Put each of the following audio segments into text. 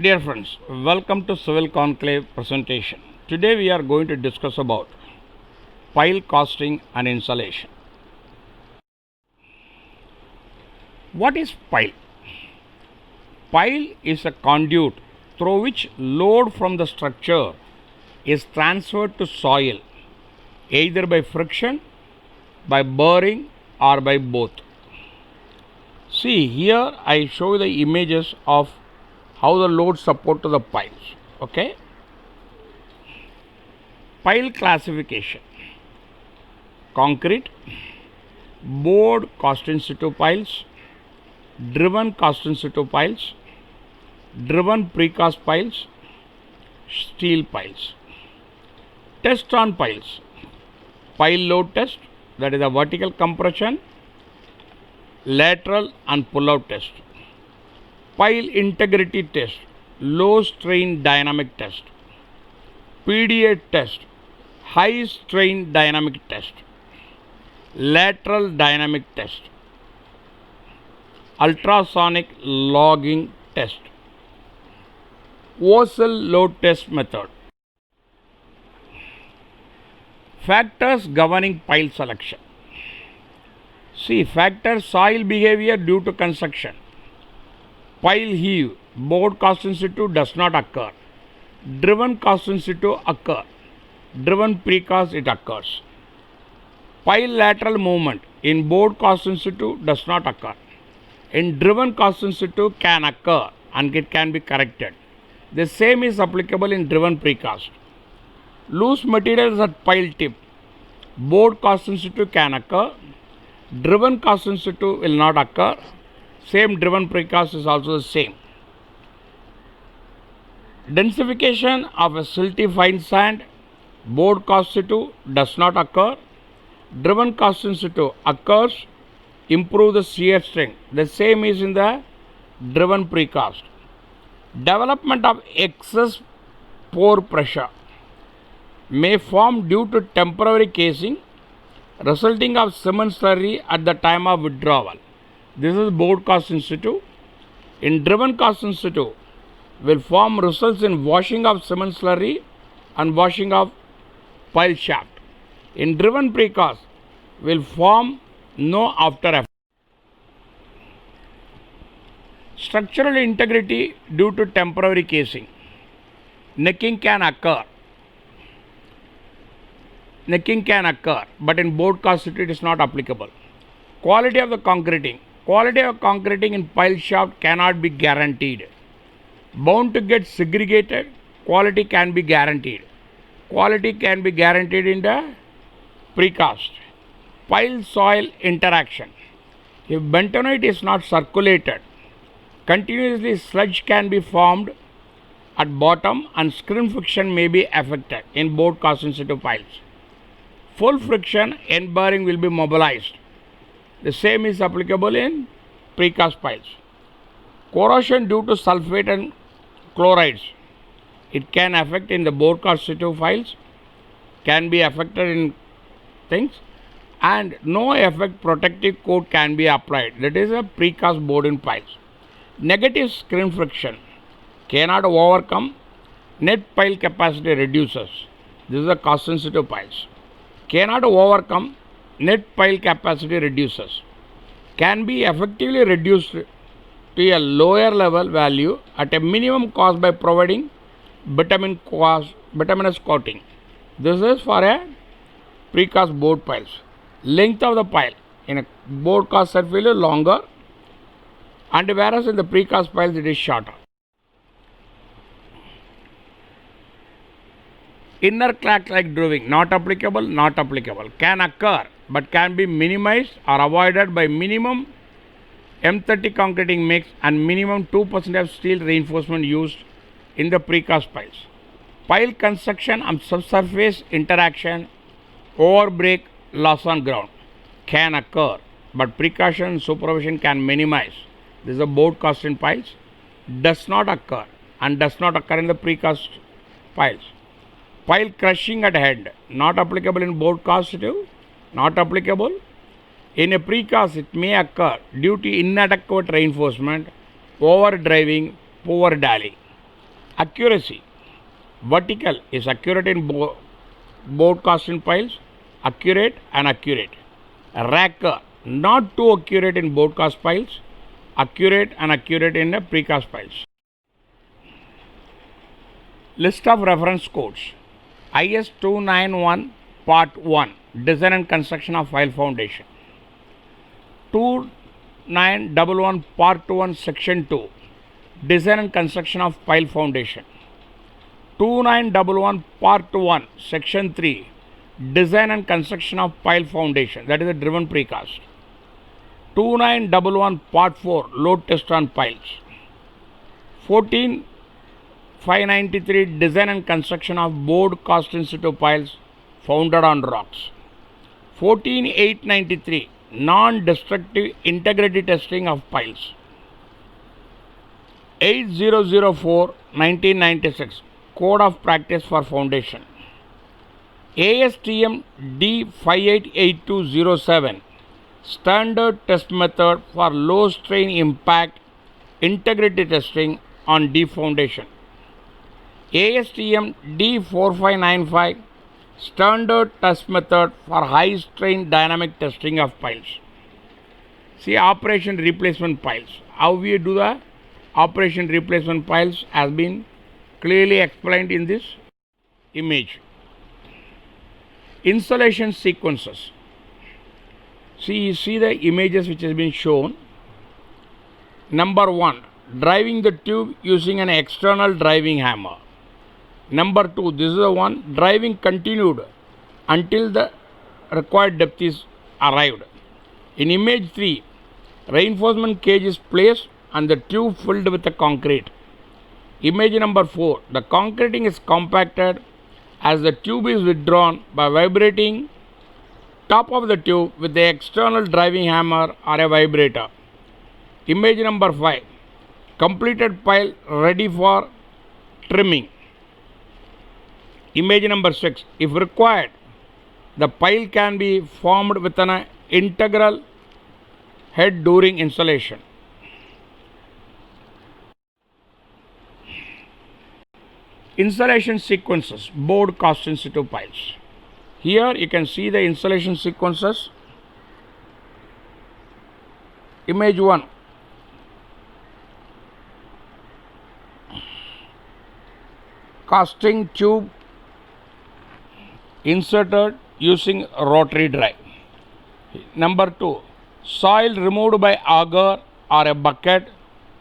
Dear friends, welcome to Civil Conclave presentation. Today we are going to discuss about pile casting and insulation. What is pile? Pile is a conduit through which load from the structure is transferred to soil either by friction, by bearing or by both. See here I show the images of how the load support to the piles. Okay. Pile classification: concrete, board cast in situ piles, driven cast in situ piles, driven precast piles, steel piles. Test on piles: pile load test, that is a vertical compression, lateral and pull out test. Pile integrity test, low strain dynamic test. PDA test, high strain dynamic test. Lateral dynamic test. Ultrasonic logging test. Vosel load test method. Factors governing pile selection. See, factors: soil behavior due to construction. Pile heave, board cast in situ does not occur. Driven cast in situ occur. Driven precast it occurs. Pile lateral movement in board cast in situ does not occur. In driven cast in situ can occur and it can be corrected. The same is applicable in driven precast. Loose materials at pile tip, board cast in situ can occur. Driven cast in situ will not occur. Same driven precast is also the same. Densification of a silty fine sand, board cast in situ does not occur. Driven cast in situ occurs. Improve the shear strength. The same is in the driven precast. Development of excess pore pressure may form due to temporary casing resulting of cement slurry at the time of withdrawal. This is board cast in situ. In driven cast in situ will form results in washing of cement slurry and washing of pile shaft. In driven precast will form no after effect. Structural integrity due to temporary casing. Necking can occur. Necking can occur, but in board cast it is not applicable. Quality of the concreting. Quality of concreting in pile shaft cannot be guaranteed. Bound to get segregated, quality can be guaranteed. Quality can be guaranteed in the precast. Pile soil interaction. If bentonite is not circulated, continuously sludge can be formed at bottom and screen friction may be affected in board cast in situ piles. Full friction end bearing will be mobilized. The same is applicable in precast piles. Corrosion due to sulfate and chlorides. It can affect in the board cast in situ piles, can be affected in things, and no effect protective coat can be applied. That is a precast board in piles. Negative screen friction cannot overcome. Net pile capacity reduces. This is a cast in situ piles. Cannot overcome. Net pile capacity reduces. Can be effectively reduced to a lower level value at a minimum cost by providing bituminous coating. This is for a precast board piles. Length of the pile in a board cast surface is longer, and whereas in the precast piles it is shorter. Inner crack like drawing, not applicable, not applicable. Can occur but can be minimized or avoided by minimum M30 concreting mix and minimum 2% of steel reinforcement used in the precast piles. Pile construction and subsurface interaction, overbreak, loss on ground can occur, but precaution and supervision can minimize. This is a board cast in piles. Does not occur and does not occur in the precast piles. Pile crushing at head, not applicable in board cast too, not applicable. In a precast it may occur due to inadequate reinforcement, overdriving, poor dallying. Accuracy. Vertical is accurate in board casting piles, accurate and accurate. Racker, not too accurate in board cast piles, accurate and accurate in the precast piles. List of reference codes. IS 291 Part 1, Design and Construction of Pile Foundation. 2911 Part 1, Section 2, Design and Construction of Pile Foundation. 2911 Part 1, Section 3, Design and Construction of Pile Foundation, that is a driven precast. 2911 Part 4, Load Test on Piles. 14593, Design and Construction of Board Cast in situ piles founded on rocks. 14893, Non-Destructive Integrity Testing of Piles. 8004, 1996, Code of Practice for Foundation. ASTM D588207, Standard Test Method for Low Strain Impact Integrity Testing on deep foundation. ASTM D4595, Standard Test Method for High Strain Dynamic Testing of Piles. See, operation replacement piles. How we do the operation replacement piles has been clearly explained in this image. Installation sequences. See the images which has been shown. Number 1, driving the tube using an external driving hammer. Number 2, this is the one, driving continued until the required depth is arrived. In image 3, reinforcement cage is placed and the tube filled with the concrete. Image number 4, the concreting is compacted as the tube is withdrawn by vibrating top of the tube with the external driving hammer or a vibrator. Image number 5, completed pile ready for trimming. Image number 6, if required, the pile can be formed with an integral head during installation. Installation sequences, board cast in situ piles. Here you can see the installation sequences. Image 1, casting tube inserted using rotary drive. Number 2, soil removed by auger or a bucket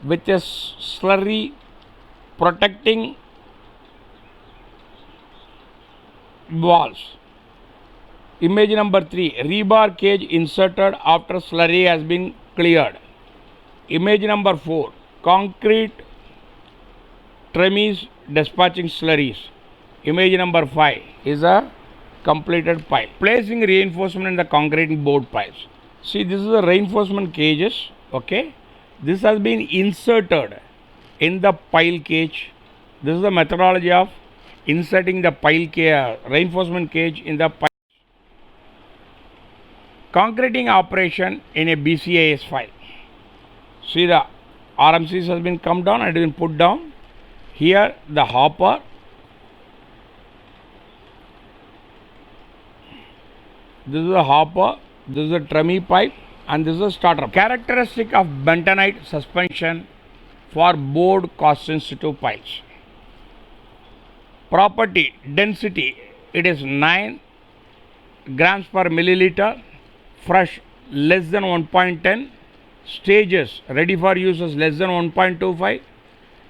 with a slurry protecting walls. Image number 3, rebar cage inserted after slurry has been cleared. Image number 4, concrete tremmies dispatching slurries. Image number 5 is a completed pile. Placing reinforcement in the concrete board piles. See, this is the reinforcement cages. Okay, this has been inserted in the pile cage. This is the methodology of inserting the pile reinforcement cage in the pile. Concreting operation in a BCAS file. See, the RMCs has been come down and been put down. Here the hopper, this is the hopper, this is the tremie pipe, and this is the starter. Characteristic of bentonite suspension for board cast in situ piles. Property, density, it is 9 grams per milliliter. Fresh less than 1.10. Stages ready for use is less than 1.25.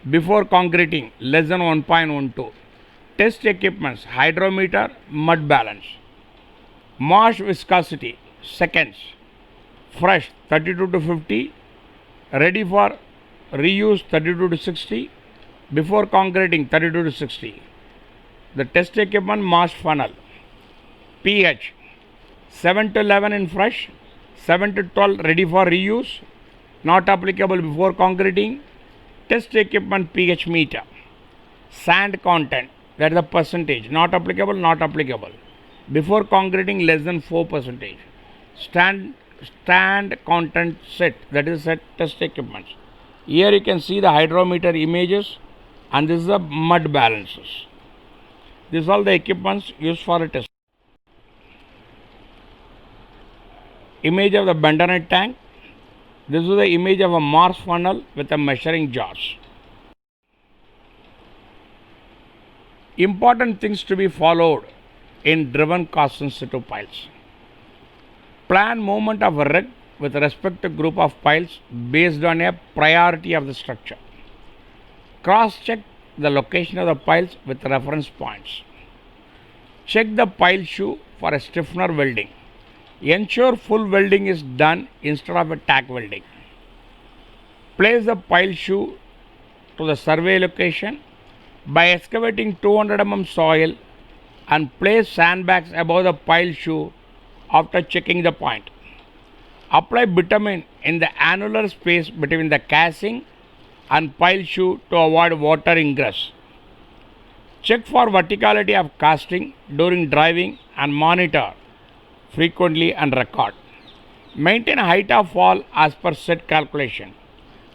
Before concreting less than 1.12. Test equipments, hydrometer, mud balance. Marsh viscosity, seconds. Fresh 32 to 50. Ready for reuse 32 to 60. Before concreting 32 to 60. The test equipment, Marsh funnel. pH 7 to 11 in fresh, 7 to 12 ready for reuse, not applicable before concreting. Test equipment pH meter. Sand content, that is the percentage, not applicable, not applicable. Before concreting less than 4%. Stand content set, that is set test equipments. Here you can see the hydrometer images and this is the mud balancers. These are all the equipments used for a test. Image of the bentonite tank. This is the image of a Morse funnel with a measuring jaws. Important things to be followed in driven cost-sensitive piles. Plan movement of a rig with respect to group of piles based on a priority of the structure. Cross-check the location of the piles with reference points. Check the pile shoe for a stiffener welding. Ensure full welding is done instead of a tack welding. Place the pile shoe to the survey location by excavating 200 mm soil and place sandbags above the pile shoe after checking the point. Apply bitumen in the annular space between the casing and pile shoe to avoid water ingress. Check for verticality of casting during driving and monitor frequently and record. Maintain height of fall as per set calculation.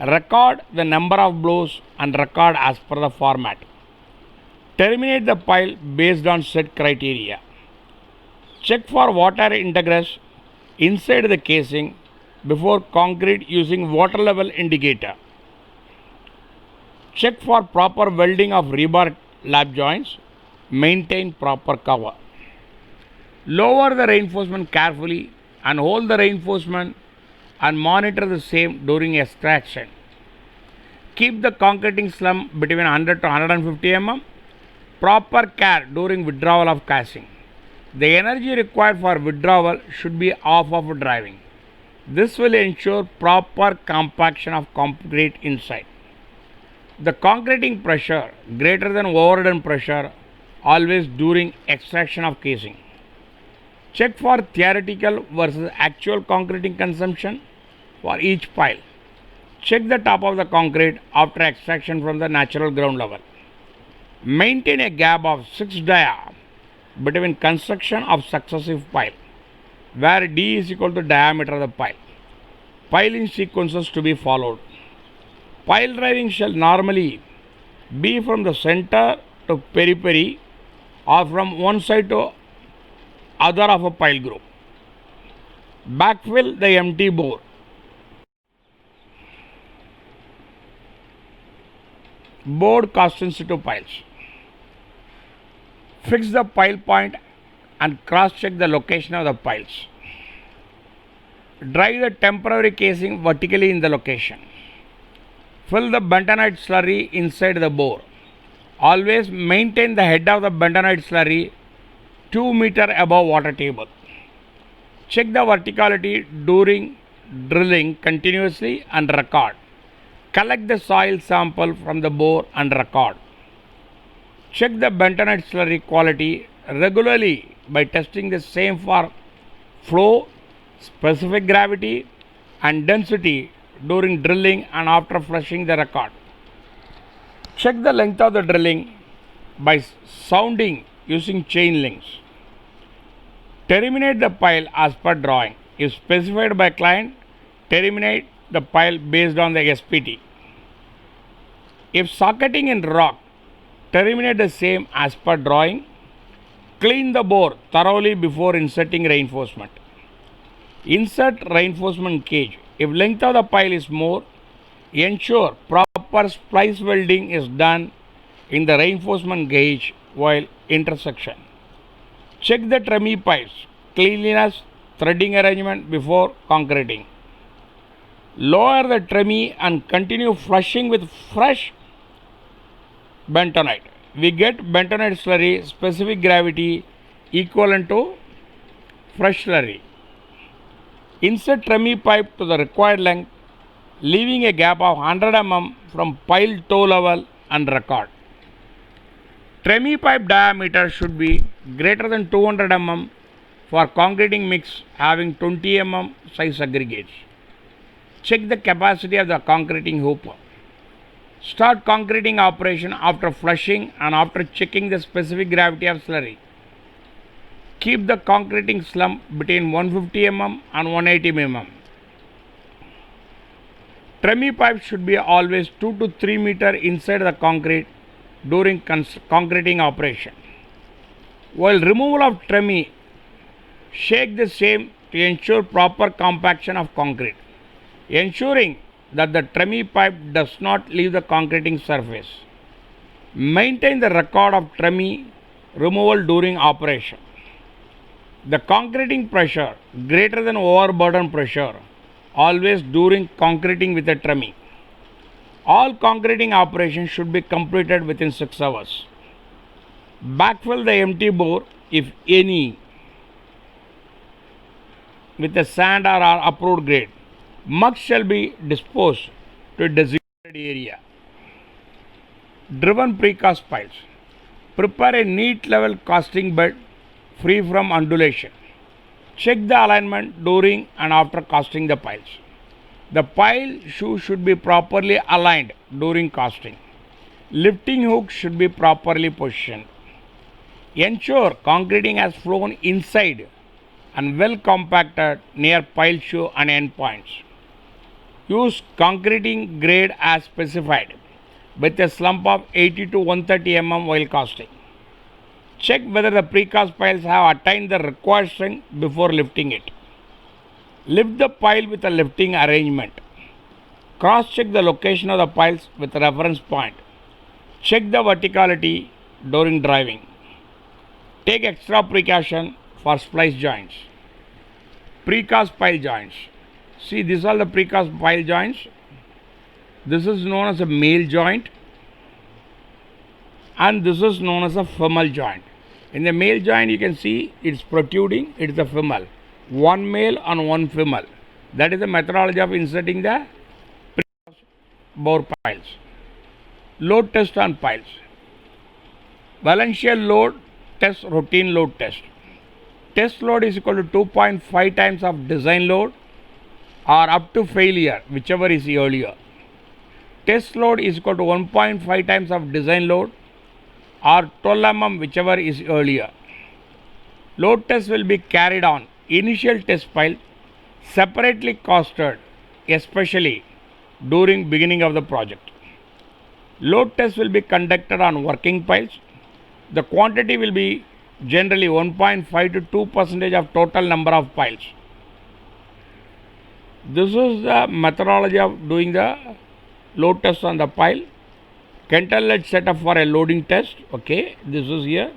Record the number of blows and record as per the format. Terminate the pile based on set criteria. Check for water ingress inside the casing before concrete using water level indicator. Check for proper welding of rebar lap joints. Maintain proper cover. Lower the reinforcement carefully and hold the reinforcement and monitor the same during extraction. Keep the concreting slump between 100 to 150 mm. Proper care during withdrawal of casing. The energy required for withdrawal should be off of driving. This will ensure proper compaction of concrete inside. The concreting pressure greater than overdone pressure always during extraction of casing. Check for theoretical versus actual concreting consumption for each pile. Check the top of the concrete after extraction from the natural ground level. Maintain a gap of 6 dia between construction of successive pile, where d is equal to diameter of the pile. Piling sequences to be followed. Pile driving shall normally be from the center to periphery or from one side to other of a pile group. Backfill the empty bore. Board cost sensitive piles. Fix the pile point and cross check the location of the piles. Drive the temporary casing vertically in the location. Fill the bentonite slurry inside the bore. Always maintain the head of the bentonite slurry 2 meters above water table. Check the verticality during drilling continuously and record. Collect the soil sample from the bore and record. Check the bentonite slurry quality regularly by testing the same for flow, specific gravity and density during drilling and after flushing the record. Check the length of the drilling by sounding using chain links. Terminate the pile as per drawing. If specified by client, terminate the pile based on the SPT. If socketing in rock, terminate the same as per drawing. Clean the bore thoroughly before inserting reinforcement. Insert reinforcement cage. If length of the pile is more, ensure proper splice welding is done in the reinforcement gauge while intersection. Check the tremie pipes, cleanliness, threading arrangement before concreting. Lower the tremie and continue flushing with fresh bentonite. We get bentonite slurry specific gravity equivalent to fresh slurry. Insert tremie pipe to the required length, leaving a gap of 100 mm from pile toe level and record. Tremie pipe diameter should be greater than 200 mm for concreting mix having 20 mm size aggregates. Check the capacity of the concreting hoop. Start concreting operation after flushing and after checking the specific gravity of slurry. Keep the concreting slump between 150 mm and 180 mm. Tremie pipe should be always 2 to 3 meters inside the concrete during concreting operation. While removal of tremie, shake the same to ensure proper compaction of concrete, ensuring that the tremie pipe does not leave the concreting surface. Maintain the record of tremie removal during operation. The concreting pressure greater than overburden pressure always during concreting with a tremie. All concreting operations should be completed within 6 hours. Backfill the empty bore, if any, with a sand or approved grade. Muck shall be disposed to a designated area. Driven precast piles. Prepare a neat level casting bed free from undulation. Check the alignment during and after casting the piles. The pile shoe should be properly aligned during casting. Lifting hook should be properly positioned. Ensure concreting has flown inside and well compacted near pile shoe and end points. Use concreting grade as specified with a slump of 80 to 130 mm while casting. Check whether the precast piles have attained the required strength before lifting it. Lift the pile with a lifting arrangement. Cross-check the location of the piles with a reference point. Check the verticality during driving. Take extra precaution for splice joints. Precast pile joints. See, these are the precast pile joints. This is known as a male joint and this is known as a female joint. In the male joint you can see it's protruding, it is a female. One male and one female. That is the methodology of inserting the precast bore piles. Load test on piles. Valencial load test, routine load test. Test load is equal to 2.5 times of design load or up to failure, whichever is earlier. Test load is equal to 1.5 times of design load or 12 mm, whichever is earlier. Load test will be carried on initial test pile separately costed, especially during beginning of the project. Load test will be conducted on working piles. The quantity will be generally 1.5 to 2% of total number of piles. This is the methodology of doing the load test on the pile. Kentel ledge setup for a loading test. Okay, this is here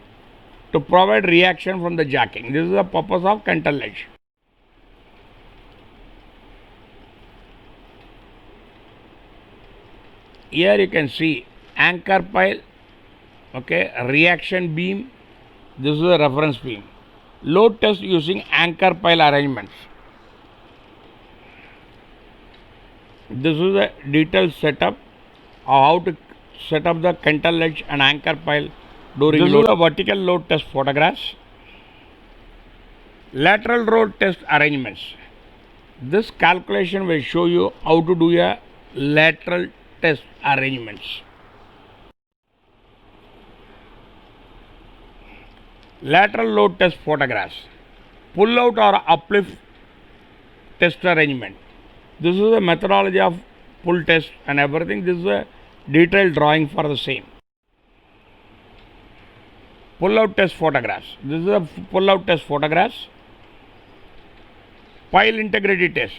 to provide reaction from the jacking. This is the purpose of Kentel ledge. Here you can see anchor pile, okay, reaction beam. This is a reference beam. Load test using anchor pile arrangements. This is a detailed setup of how to set up the Kentel ledge and anchor pile during this load. Is the vertical load test photographs. Lateral load test arrangements. This calculation will show you how to do a lateral test arrangements. Lateral load test photographs. Pull out or uplift test arrangement. This is a methodology of pull test and everything. This is a detailed drawing for the same. Pull out test photographs. This is a pull out test photographs. Pile integrity test.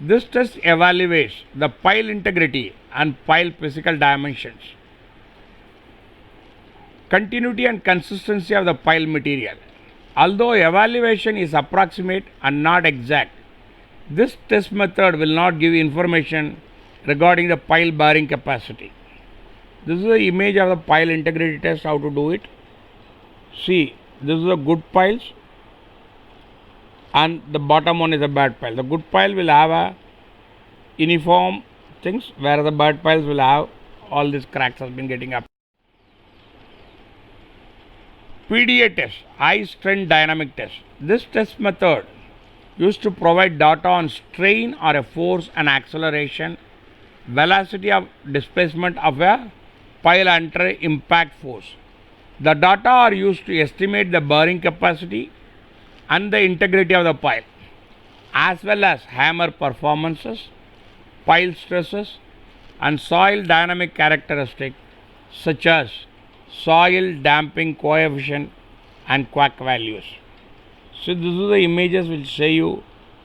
This test evaluates the pile integrity and pile physical dimensions, continuity and consistency of the pile material. Although evaluation is approximate and not exact, this test method will not give information regarding the pile bearing capacity. This is the image of the pile integrity test, how to do it. See, this is a good piles and the bottom one is a bad pile. The good pile will have a uniform things, where the bad piles will have all these cracks has been getting up. PDA test, high strength dynamic test. This test method used to provide data on strain or a force and acceleration, velocity of displacement of a pile under impact force. The data are used to estimate the bearing capacity and the integrity of the pile, as well as hammer performances, pile stresses and soil dynamic characteristics such as soil damping coefficient and quark values. So this is the images which show you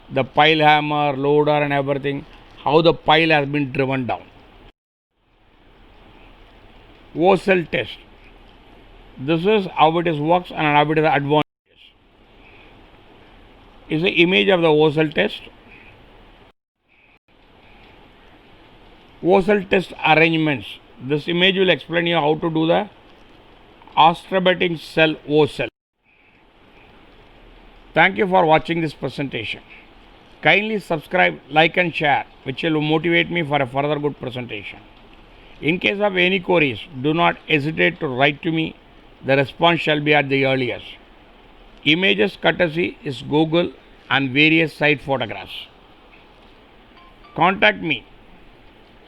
the pile hammer, loader and everything, how the pile has been driven down. O-cell test. This is how it is works and how it is advantages. Is the image of the O-cell test. O-cell test arrangements. This image will explain you how to do the astrobating cell O-cell. Thank you for watching this presentation. Kindly subscribe, like and share, which will motivate me for a further good presentation. In case of any queries, do not hesitate to write to me. The response shall be at the earliest. Images courtesy is Google and various site photographs. Contact me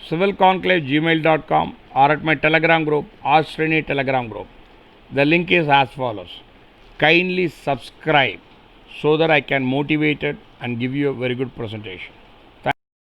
civilconclave@gmail.com or at my Telegram group, Ask Srini Telegram group. The link is as follows. Kindly subscribe so that I can motivate it and give you a very good presentation.